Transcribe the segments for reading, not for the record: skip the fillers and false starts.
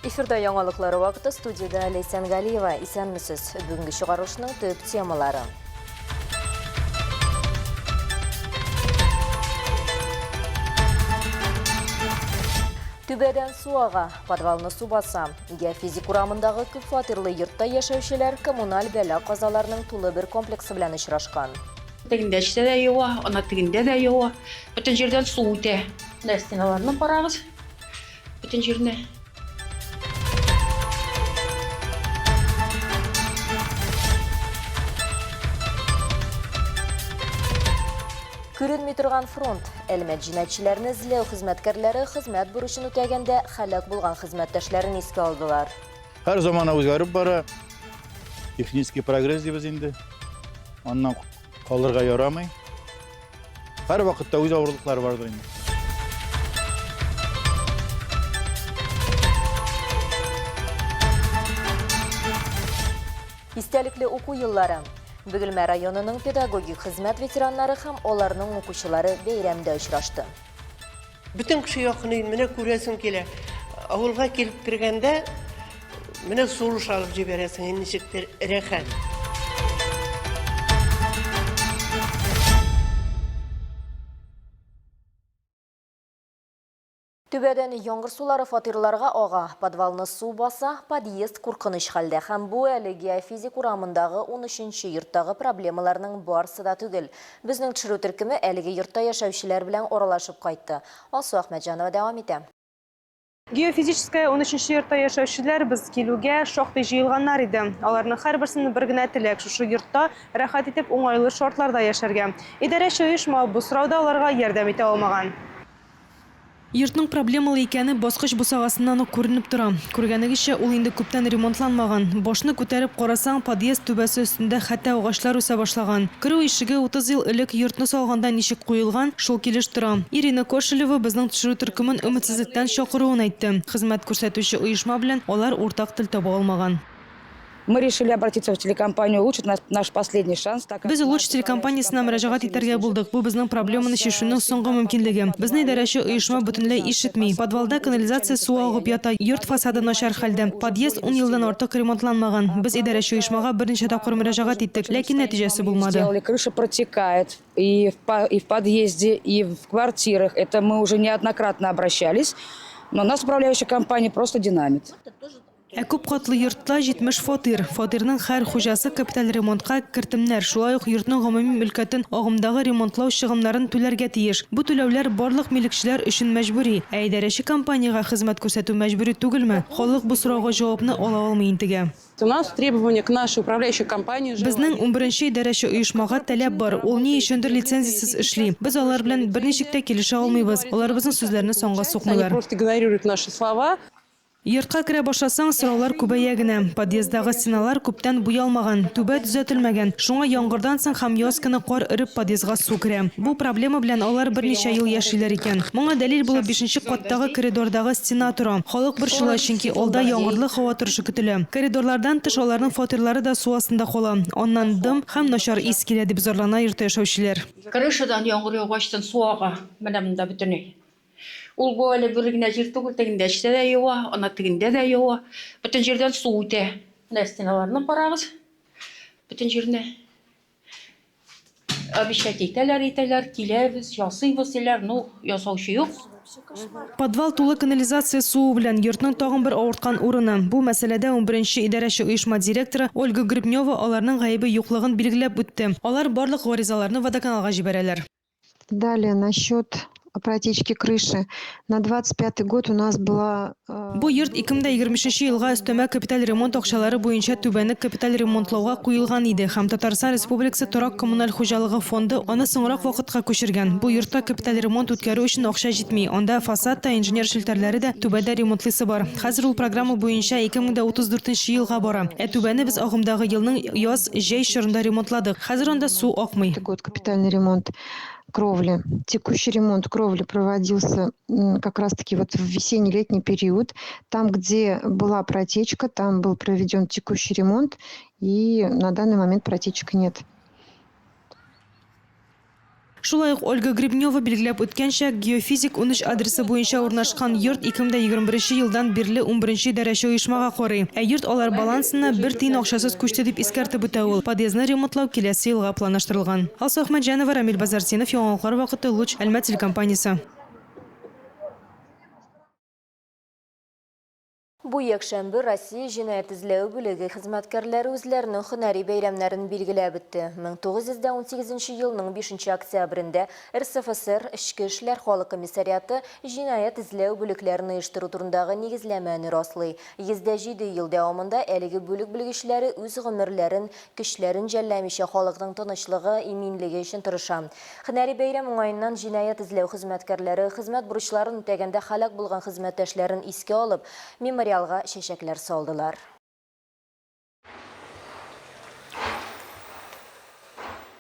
Эфирда яңалыклары вакыты студияда Лейсан Галиева. Исәнмесез, бүгенге чыгарышның төп темалары. Түбәдән суага, подвалны су баса. Геофизик урамындагы күп фатирлы йортта яшәүчеләр коммуналь бәла казаларының тулы бер комплексы белән очрашкан. Тегендә дә юа, ана тегендә дә юа. Бүтән җирдән су үтә. Стеналарны карагыз. Бүтән җирне. Күренми торган фронт, әлмәт җинаятьчеләрне эзләү хезмәткәрләре хезмәт бурычын үтәгәндә һәлак булган хезмәттәшләрен искә алдылар. Һәр заман үзгәреп бара. Технический прогресс дибез инде. Аннан калырга ярамый. Һәр вакытта үз авырлыклары бардыр инде. Истәлекле уку еллары. Бөгелмә районының педагогик хезмәт ветераннары һәм аларның укучылары бәйрәмдә очрашты. Бүтән кеше якынын менә күрәсең килә. Авылга килеп кергәндә менә сулыш алып җибәрәсең, ничектер рәхәт. Түбәдән яңгыр сулары фатирларга ага, подвалны су баса, подъезд куркыныч хәлдә һәм бу әле геофизик урамындагы 13-нче йорттагы проблемаларның барысы да түгел. Безнең төшерү төркеме әлеге йортта яшәүчеләр белән оралашып кайтты. Алсу Әхмәтҗанова дәвам итә. Геофизическая 13-нче йортта яшәүчеләр без килүгә шактый җыелганнар иде. Аларның һәрберсенең бер генә теләк шушы йортта рәхәт итеп уңайлы шартларда яшәргә. Идарәче оешма бу сорауда аларга ярдәм итә алмаган. Йортның проблемалы икәне баскыч бусагасыннан ук күренеп тора. Күргәнегезчә, ул инде күптән ремонтланмаган. Башны күтәреп карасаң, подъезд түбәсе өстендә хәтта агачлар үсә башлаган. Керү ишеге 30 ел элек йортны салганда ничек куелган, шул килеш тора. Ирина Кошелева безнең төшерү төркемен өметсезлектән чакыруын әйтте. Хезмәт күрсәтүче оешма белән алар уртак тел таба алмаган. Мы решили обратиться в телекомпанию «Улучшить» наш последний шанс. Без «Улучшить» телекомпаниясына мөрәҗәгать итәргә булдык. Бу безнең проблеманы чишүнең соңгы мөмкинлеге. Безне идарәче оешма бөтенләй ишетми. Подвалда канализация суы агып ята. Йорт фасады начар хәлдә. Подъезд 10 елдан артык ремонтланмаган. Без идарәче оешмага берничә тапкыр мөрәҗәгать иттек, ләкин нәтиҗәсе булмады. Крыша протекает и в подъезде, и в квартирах. Это мы уже неоднократно обращались. Но нас управляющая компания просто динамит. Күп катлы йортта 70 фатир. Фатирның һәр хуҗасы капиталь ремонтка кертемнәр, шулай ук йортның гомуми мөлкәтен агымдагы ремонтлау чыгымнарын түләргә тиеш. Бу түләүләр барлык милекчеләр өчен мәҗбүри. Идарәче компанияга хезмәт күрсәтү мәҗбүри түгелме? Халык бу сорауга җавапны ала алмый интегә. У нас требования к нашей управляющей компании. Безнең 11-нче идарәче оешмага таләп бар. Ул ни өчендер лицензиясез эшли. Без алар белән берничек тә килешә алмыйбыз. Алар безнең сүзләрне соңга сукмыйлар. Они просто игнорируют наши слова. Йортка керә башласаң, сораулар күбәя генә. Подъездагы стеналар күптән буялмаган, түбә төзәтелмәгән. Шуңа яңгырдан соң һәм яз көне кар эреп подъездга су керә. Бу проблема белән алар берничә ел яшиләр икән. Моңа дәлил булып 5-нче каттагы коридордагы стена тора. Халык борчыла, чөнки алда яңгырлы һава торышы көтелә. Коридорлардан тыш аларның фатирлары да су астында кала. Аннан дым һәм начар ис килә дип зарлана йортта яшәүчеләр. Крышадан яңгыр яугачтан су ага. Менә монда бөтенләй. Ул бу әле бер генә җир түгел, тегендә дә юа, ана тегендә дә юа. Бүтән җирдән су үтә. Стеналарны карагыз. Бүтән җирне. Обещать итәләр, киләбез, ясыйбыз диләр, ну, ясаучы юк. Подвал тулы канализация суы белән йортның тагын бер авырткан урыны. Бу мәсьәләдә 11-нче идарәче оешма директоры Ольга Гребнева аларның гаебе юклыгын билгеләп үтте. Алар барлык гаризаларны водоканалга җибәрәләр. Далее насчет протечки крыши. На 25-й год у нас была... Бу йорт 2020 елга өстәмә капиталь ремонт акчалары буенча түбәнне капиталь ремонтлауга куелган иде һәм Татарстан Республикасы торак коммуналь хуҗалыгы фонды аны соңрак вакытка күчергән. Бу йортта капиталь ремонт үткәрү өчен акча җитми. Анда фасад та, инженер шелтәрләре дә түбәдә ремонтлыйсы бар. Хәзер ул программа буенча 2034 елга бара. Түбәнне без агымдагы елның яз җәй чорында ремонтладык. Хәзер анда су акмый. Год капитальный ремонт кровли. Текущий ремонт кровли проводился как раз-таки вот в весенне-летний период. Там, где была протечка, там был проведен текущий ремонт, и на данный момент протечек нет. Шулай ук Ольга Гребнева билгеләп үткәнчә, геофизик 13 адресы буенча урнашкан йорт 2021 елдан бирле 11 дәрәҗә оешмага карый. Ә йорт алар балансына 1 тиен акчасыз күчте дип искәртеп үтә ул. Подъездны ремонтлау киләсе елга планлаштырылган. Алсу Ахмәтҗанова, Рамил Базарсинов, Яңалыклар вакыты, Луч, Әлмәт телекомпаниясе. Бу якшәмбе Россия җинаять эзләү бүлеге хезмәткәрләре үзләренең һөнәри бәйрәмнәрен билгеләп үтте. 1918 елның 5 октябрендә РСФСР Эчке эшләр халык комиссариаты җинаять эзләү бүлекләрен оештыру турындагы нигезләмәне раслый. 107 ел дәвамында әлеге бүлек белгечләре үз гомерләрен, көчләрен жәлләмичә халыкның тынычлыгы, иминлеге өчен тырыша. Һөнәри бәйрәм уңаеннан җинаять эзләү хезмәткәрләре хезмәт бурычларын үтәгәндә һәлак булган хезмәттәшләрен искә алып, мемориалга шәшәкләр салдылар.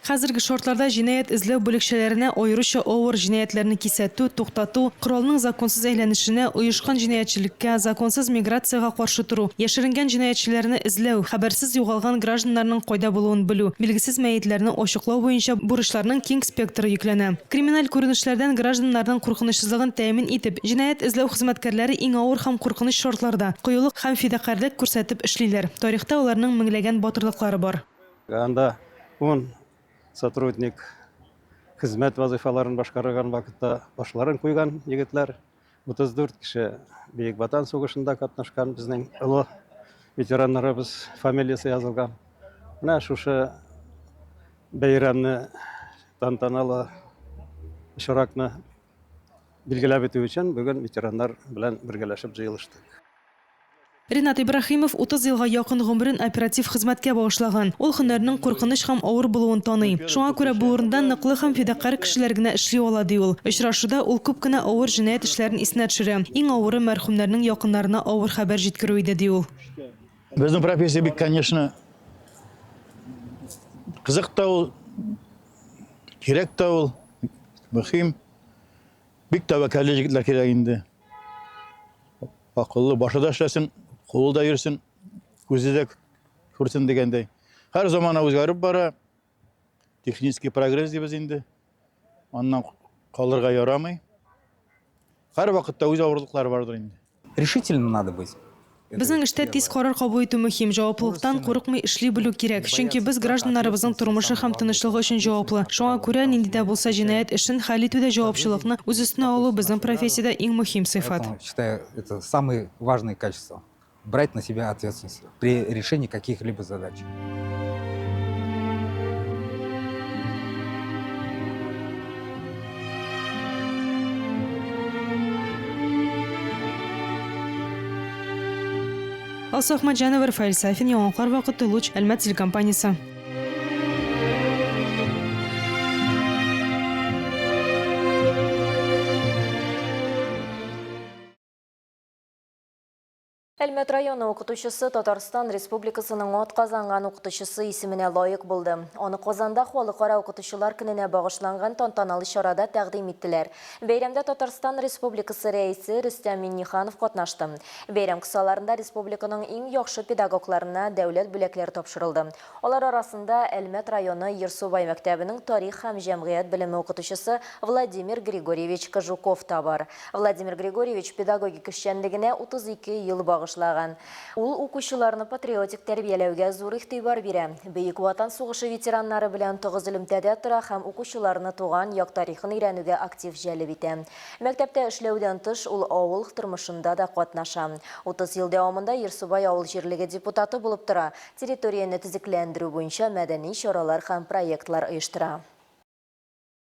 Хәзерге шартларда җинаять эзләү бүлекчәләренә аеруча авыр җинаятләрне кисәтү, туктату, коралның законсыз әйләнешенә, оешкан җинаятьчелеккә, законсыз миграциягә каршы туру, яшеренгән җинаятьчеләрне эзләү, хәбәрсез югалган гражданнарның кайда булуын белү, билгесез мәетләрне ачыклау буенча бурычларның киң спектры йөкләнә. Криминаль күренешләрдән гражданнарның куркынычсызлыгын тәэмин итеп, җинаять эзләү хезмәткәрләре иң авыр һәм куркыныч шартларда кыюлык һәм фидакарьлек күрсәтеп эшлиләр. Тарихта аларның меңләгән батырлыклары бар. Анда сотрудник хезмәт вазифаларын башкарган вакытта башларын куйган егетләр, 34 кеше Бөек Ватан сугышында катнашкан безнең олы ветераннарыбыз фамилиясе язылган. Менә шушы бәйрәмне тантаналы чиракны билгеләп үтү өчен бүген ветераннар белән бергәләшеп җыелыштык. Ринат Ибрахимов 30 елга якын гомерен оператив хезмәткә багышлаган. Ул һөнәрнең куркыныч һәм авыр булуын таный. Шуңа күрә бу урында ныклы һәм фидакарь кешеләр генә эшли ала ди ул. Очрашуда ул күп кенә авыр җинаять эшләрен исенә төшерә. Иң авыры мәрхүмнәрнең якыннарына авыр хәбәр җиткерү иде ди ул. Безнең профессия бик, конечно, кызык та ул, кирәк та ул, мөһим. Бик тәвәккәл егетләр кирәк инде. Акыллы, башыда эшләсен, кулы да йөрсен, күзе дә күрсен дигәндәй. Һәр заман үзгәреп бара. Технический прогресс дибез инде. Аннан калырга ярамый. Һәр вакытта үз авырлыклары бардыр инде. Решительно надо быть. Безнең эштә тиз карар кабул итү мөһим, җаваплылыктан курыкмый эшли белү кирәк. Чөнки без гражданнарыбызның тормышы һәм тынычлыгы өчен җаваплы. Шуңа күрә нинди дә булса җинаять эшен хәл итүдә җавапчылыкны үз өстенә алу безнең профессиядә иң мөһим сыйфат. Считаю, это самые важные качества. Брать на себя ответственность при решении каких-либо задач. Алсу Ахмәтҗанова, Рафаэль Сафин, Яңалыклар вакыты, Луч, Әлмәт телекомпаниясе. Әлмәт районы укытучысы Татарстан Республикасының атказанган укытучысы исеменә лайык булды. Аны Казанда халыкара укытучылар көненә багышланган тантаналы чарада тәкъдим иттеләр. Бәйрәмдә Татарстан Республикасы рәисе Рөстәм Миңнеханов катнашты. Бәйрәм кысаларында республиканың иң яхшы педагогларына дәүләт бүләкләре тапшырылды. Алар арасында Әлмәт районы Ерсубай мәктәбенең тарих һәм җәмгыять белеме укытучысы Владимир Григорьевич Кожуков та бар. Владимир Григорьевич педагогик эшчәнлегенә 32 ел багышлаган. Ул укучыларны патриотик тәрбияләүгә зур игътибар бирә. Бөек Ватан сугышы ветераннары белән тыгыз элемтәдә тора һәм укучыларны туган як тарихын өйрәнүгә актив җәлеп итә. Мәктәптә эшләүдән тыш ул авыл тормышында да катнаша. 30 ел дәвамында Ерсубай авыл җирлеге депутаты булып тора. Территорияне төзекләндерү буенча мәдәни чаралар һәм проектлар оештыра.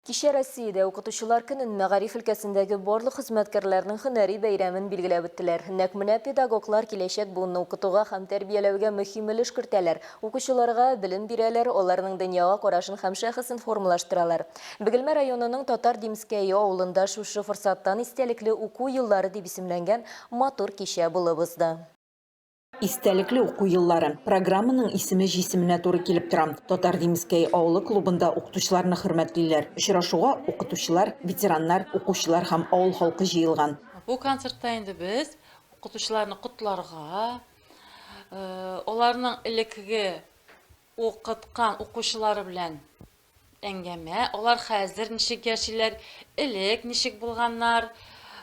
Кичә Россиядә укытучылар көнен мәгариф өлкәсендәге барлык хезмәткәрләрнең һөнәри бәйрәмен билгеләп үттеләр. Нәкъ менә педагоглар киләчәк буынны укытуга һәм тәрбияләүгә мөһим өлеш кертәләр. Укучыларга белем бирәләр, аларның дөньяга карашын һәм шәхесен формалаштыралар. Бөгелмә районының Татар Димскәе авылында шушы форсаттан истәлекле уку еллары дип исемләнгән матур кичә булып узды. Истәлекле уку еллары. Программаның исеме җисеменә туры килеп тора. Татар Димскәй авылы клубында укытучыларны хөрмәтлиләр. Очрашуга укытучылар, ветераннар, укучылар һәм авыл халкы җыелган. Бу концертта инде без укытучыларны котларга, аларның элекке укыткан укучылары белән әңгәмә. Олар хәзер ничек яшиләр, элек ничек булганнар,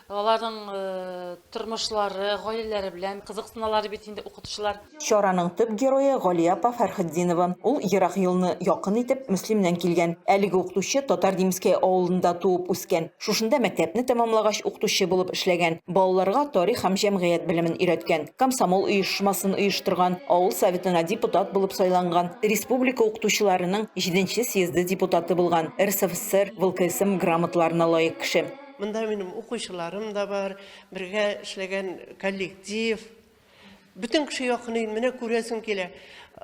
аларның тормышлары, гаиләләре белән кызыксыналар бит инде укытучылар. Чараның төп герое Галия апа Фәрхетдинова. Ул ерак елны якын итеп Мөслимнән килгән. Әлеге укытучы Татар-Димская авылында туып үскән. Шушында мәктәпне тәмамлагач укытучы булып эшләгән. Балаларга тарих һәм җәмгыять белемен өйрәткән. Комсомол оешмасын оештырган, авыл советына депутат булып сайланган. Республика укытучыларының 7-нче съезды депутаты булган. РСФСР ВЛКСМ грамоталарына лаек кеше. Монда минем укучыларым да бар, бергә эшләгән коллектив. Бүтән кеше якын инде, менә күрәсең килә.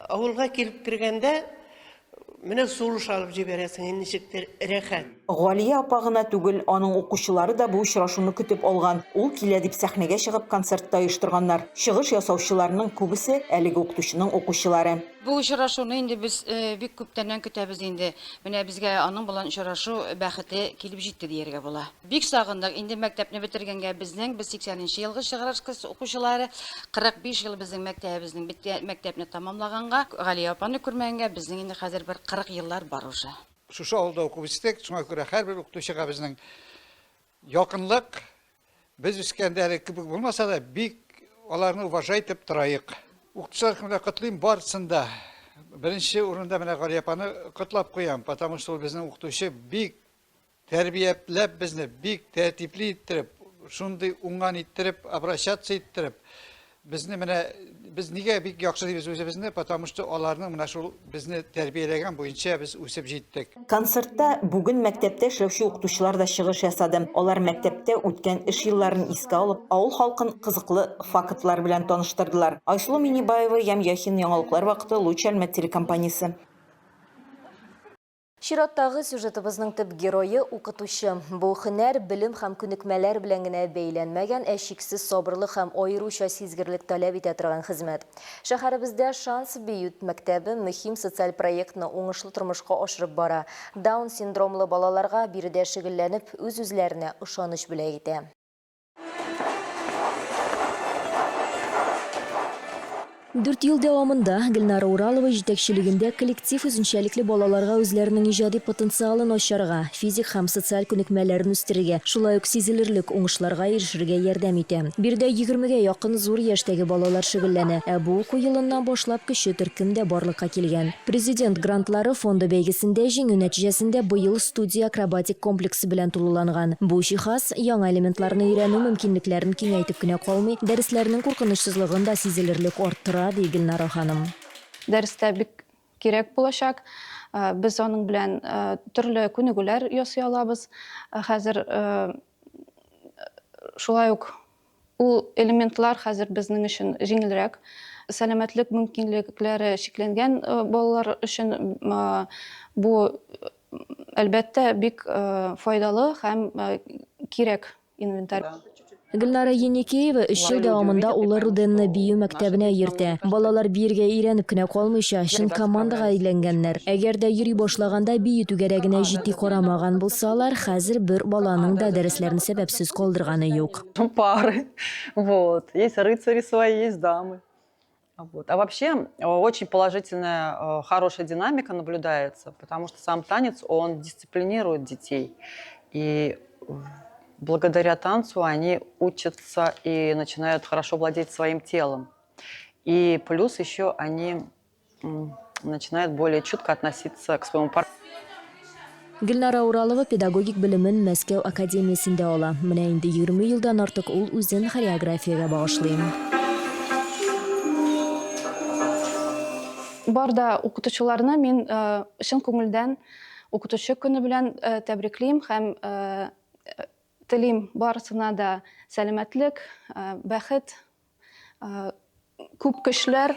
Авылга килеп кергәндә, менә сулыш алып җибәрәсең, ничектер рәхәт. Галия апа гына түгел, аның укучылары да бу очрашуны көтеп алган. Ул килә дип сәхнәгә чыгып концертта оештырганнар. Чыгыш ясаучыларның күбесе әлеге укытучының укучылары. Бу очрашуны инде без бик күптәннән көтәбез инде. Менә безгә аның белән очрашу бәхете килеп җитте дияргә була. Бик сагындык инде мәктәпне бетергәнгә без 80нче елгы чыгарыш укучылары 45 ел безнең мәктәбебезнең мәктәпне тәмамлаганга, Галия апаны күрмәгәнгә безнең инде хәзер бер 40 еллар бар уже. Шушы авылда укып үстек, шуңа күрә һәрбер укытучыга безнең якынлык, без үскәндә әле кебек булмаса да, бик аларны уважай итеп торайык. Укытучылар менә котлыйм барысын да. Беренче урында менә Галия апаны котлап куям, потому что безнең укытучы бик тәрбияләп безне, бик тәртипле иттереп, шундый уңган иттереп, обращаться иттереп, безне менә biz nigә бик яхшы дибез үзебезне, потому что аларның менә шул безне тәрбияләгән буенча без үсеп җиттек. Концертта бүген мәктәптә эшләүче укытучылар да чыгыш ясады. Алар мәктәптә үткән эш елларын искә алып, авыл халкын кызыклы фактлар белән таныштырдылар. Айсулу Минибаева, Яхин, яңалыклар вакыты, Луч Әлмәт телекомпаниясе. Чираттагы сюжетыбызның төп герое укытучы. Бу һөнәр, билим һәм күнекмәләр белән генә бәйләнмәгән, шиксез сабырлык һәм аеруча сизгерлек таләп итә торган хезмәт. Шәһәребездә Шанс Биют мәктәбе мөһим социаль проектны уңышлы тормышка ашырып бара. Даун синдромлы балаларга биредә шөгыльләнеп, үз-үзләренә ышаныч белә итә. 4 ел дәвамында Гөлнара Уралова җитәкчелегендә коллектив үзенчәлекле балаларга үзләренең иҗади потенциалын ачарга, физик һәм социаль күнекмәләрен үстерергә, шулай ук сизелерлек уңышларга ирешергә ярдәм итә. Биредә 20гә якын зур яшьтәге балалар шөгыльләнә. Бу уку елыннан башлап кече төркемдә барлыкка килгән. Президент грантлары фонды бәйгесендә җиңү нәтиҗәсендә быел студия акробатик комплексы белән тулыланган. Бу җиһаз яңа элементларны өйрәнү мөмкинлекләрен киңәйтеп кенә калмый, дәресләрнең куркынычсызлыгын да сизелерлек арттыра. Гөлнара ханым. Дәрестә бик кирәк булачак. Без аның белән төрле күнегүләр ясый алабыз. Хәзер шулай ук ул элементлар хәзер безнең өчен җиңелрәк. Сәламәтлек мөмкинлекләре шикләнгән балалар өчен бу әлбәттә бик файдалы һәм кирәк инвентарь. Гөлнара Еникеева 3 ел дәвамында улы Руденны бию мәктәбенә йөртә. Балалар биергә өйрәнеп кенә калмыйча, чын командага әйләнгәннәр. Әгәр дә йөри башлаганда бию түгәрәгенә җитди карамаган булсалар, хәзер бер баланың да дәресләрен сәбәпсез калдырганы юк. Пары. Вот. Есть рыцари свои, есть дамы. Вот. А вообще очень положительная, хорошая динамика наблюдается, потому что сам танец, он дисциплинирует детей. И благодаря танцу они учатся и начинают хорошо владеть своим телом. И плюс еще они начинают более чутко относиться к своему партнеру. Гөлнара Уралова педагогик белемен Мәскәү академиясендә ала. Менә инде 20 елдан артык ул үзен хореографиягә багышлый. Барда укытучыларны мин чын күңелдән укытучы көне белән тәбриклим һәм телим барысына да сәламәтлек, бәхет, күп көчләр.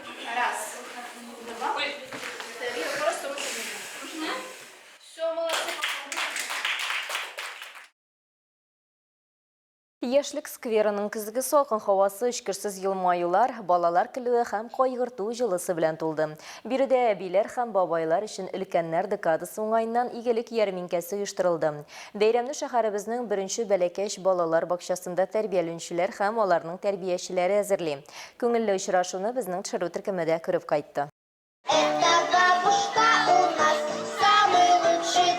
Яшьлек скверының көзге салкын һавасы, эчкерсез елмаюлар, балалар көлүе һәм кайгырту җылысы белән тулды. Биредә әбиләр һәм бабайлар өчен өлкәннәр декадасы уңайыннан игелек ярминкәсе оештырылды. Бәйрәмне шәһәребезнең беренче бәләкәч балалар бакчасында тәрбияләнүчеләр һәм аларның тәрбиячеләре әзерли. Күңелле очрашуны безнең төшерү төркемендә күреп кайтты. Это бабушка у нас самый лучший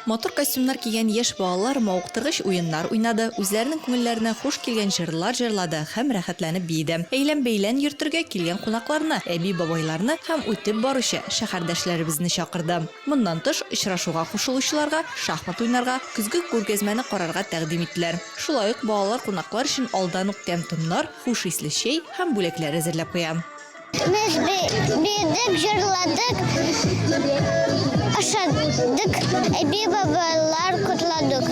Мотор костюмнар кигән яшь балалар мавыктыргыч уеннар уйнады, үзләренең күңелләренә хуш килгән җырлар җырлады һәм рәхәтләнеп бийде. Әйлән-бәйлән йөртергә килгән кунакларны, әби-бабайларны һәм үтеп баручы шәһәрдәшләребезне чакырды. Моннан тыш, очрашуга кушылучыларга шахмат уйнарга, көзге күргәзмәне карарга тәкъдим иттеләр. Шулай ук балалар кунаклар өчен алдан ук тәм-томнар, хуш исле чәй һәм бүләкләр әзерләп куя. Biz büyüdük, jırladık, aşadık, әби-бабайлар kutladık.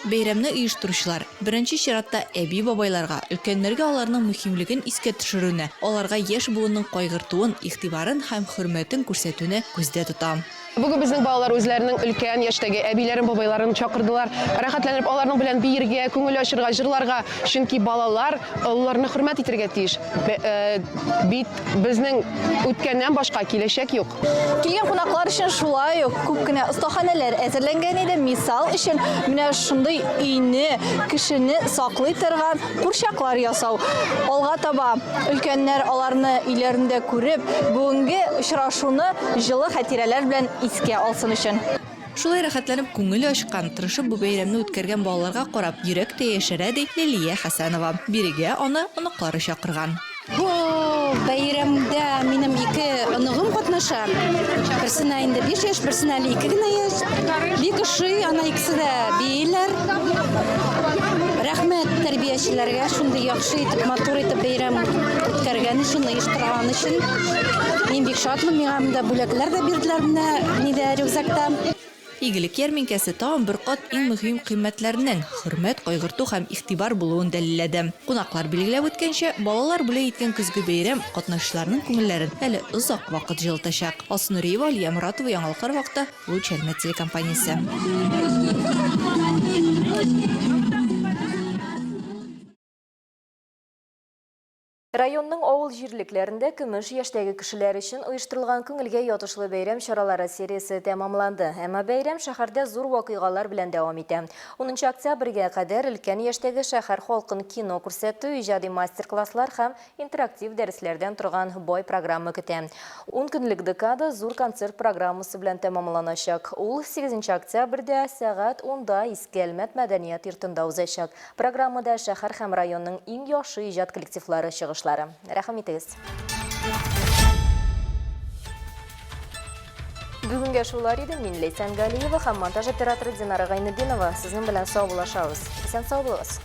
Бәйрәмне оештыручылар беренче чиратта әби-бабайларга, өлкәннәргә аларның мөһимлеген искә төшерүне, аларга яшь буынның кайгыртуын, игътибарын һәм хөрмәтен күрсәтүне күздә тота. Бүген безнең балалар үзләренең өлкән яшьтәге әбиләрен, бабайларын чакырдылар. Рәхәтләнеп аларның белән биергә, күңел ачырга, җырларга, чөнки балалар улларны хөрмәт итәргә тиеш. Бит безнең үткәннән башка киләчәк юк. Килгән кунаклар өчен шулай ук күп кенә остаханәләр әзерләнгән иде. Мисал өчен менә шундый өйне, кешене саклый торган курчаклар ясау. Алга таба өлкәннәр аларны өйләрендә күреп, бүгенге очрашуны җылы хатирәләр белән искә алсын өчен. Шулай рәхәтләнеп күңеле ачкан, тырышып бу бәйрәмне үткәргән балаларга карап, йөрәк тә яшәрә ди Лилия Хәсәнова. Бирегә аны оныклары чакырган. Бу бәйрәмдә минем 2 оныгым катнаша. Берсенә инде 5 яшь, берсенә 2 генә яшь. Бик ошый, ана икесе дә бийләр. Рәхмәт тәрбиячеләргә шундый яхшы итеп, матур итеп бәйрәм үткәргән өчен, оештырган өчен. Мин бик шатмын, миңа монда бүләкләр дә бирделәр менә рюкзакта. Игелек ярминкәсе тагын бер кат иң мөһим кыйммәтләрнең хөрмәт, кайгырту һәм игътибар булуын дәлилләде. Кунаклар билгеләп үткәнчә, балалар бүләк иткән көзге бәйрәм катнашучыларның күңелләрен әле озак вакыт җылытачак. Алсынуриева, Алия Моратова, Яңалыклар вакыты, Луч Әлмәт телекомпаниясе. Районның авыл җирлекләрендә көмеш яшьтәге кешеләр өчен оештырылган күңелгә ятышлы бәйрәм чаралары сериясе тәмамланды. Әмма бәйрәм шәһәрдә зур вакыйгалар белән дәвам итә. 10 октябрьгә кадәр өлкән яшьтәге шәһәр халкын кино күрсәтү, иҗади мастер-класслар һәм интерактив дәресләрдән торган бай программа көтә. 10 көнлек декада зур концерт программасы белән тәмамланачак. Ул 8 октябрьдә сәгать 10-да Иске Әлмәт мәдәният йортында узачак. Программада шәһәр һәм районның иң яхшы иҗат коллективлары чыгыш. Рәхим итегез. Бүгенге шулар иде. Мин Лейсан Галиева һәм монтаж операторы Динара Гайнетдинова. Сезнең белән сау булашабыз. Исән сау булыгыз.